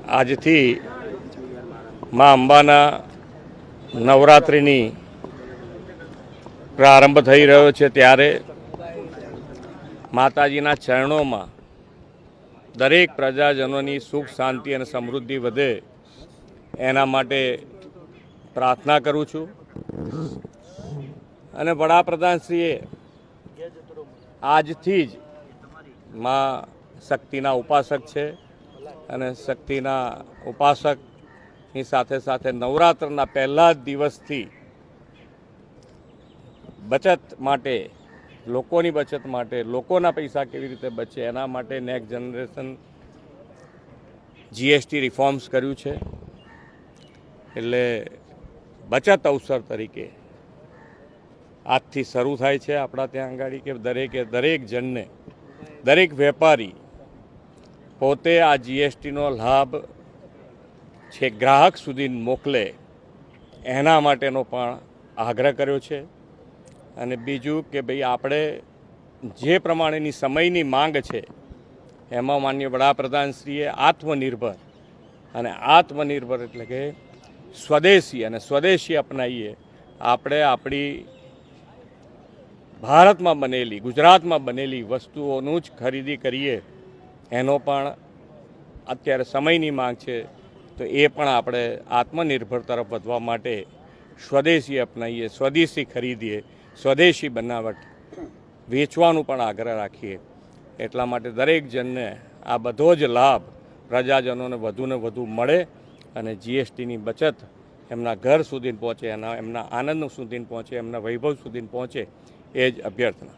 આજથી માં અંબાના નવરાત્રિની પ્રારંભ થઈ રહ્યો છે, ત્યારે માતાજીના ચરણોમાં દરેક પ્રજાજનોની સુખ શાંતિ અને સમૃદ્ધિ વધે એના માટે પ્રાર્થના કરું છું. અને વડાપ્રધાનશ્રીએ આજથી જ માં શક્તિના ઉપાસક છે અને શક્તિના ઉપાસકની સાથે સાથે નવરાત્રના પહેલા જ દિવસથી બચત માટે, લોકોની બચત માટે, લોકોના પૈસા કેવી રીતે બચે એના માટે નેક્સ્ટ જનરેશન જીએસટી રિફોર્મ્સ કર્યું છે. એટલે બચત અવસર તરીકે આજથી શરૂ થાય છે આપણા ત્યાં આગળ કે દરેક જણને, દરેક વેપારી પોતે આ જીએસટીનો લાભ છે ગ્રાહક સુધી મોકલે એના માટેનો પણ આગ્રહ કર્યો છે. અને બીજું કે ભાઈ આપણે જે પ્રમાણેની સમયની માંગ છે એમાં માનનીય વડાપ્રધાનશ્રીએ આત્મનિર્ભર એટલે કે સ્વદેશી અપનાવીએ, આપણે આપણી ભારતમાં બનેલી, ગુજરાતમાં બનેલી વસ્તુઓનું જ ખરીદી કરીએ એનો પણ અત્યારે સમયની માંગ છે. તો એ પણ આપણે આત્મનિર્ભર તરફ વધવા માટે સ્વદેશી અપનાવીએ, સ્વદેશી ખરીદીએ, સ્વદેશી બનાવટ વેચવાનું પણ આગ્રહ રાખીએ. એટલા માટે દરેક જણને આ બધો જ લાભ પ્રજાજનોને વધુને વધુ મળે અને જીએસટીની બચત એમના ઘર સુધી પહોંચે, એમના આનંદ સુધી પહોંચે, એમના વૈભવ સુધી પહોંચે, એ જ અભ્યર્થના.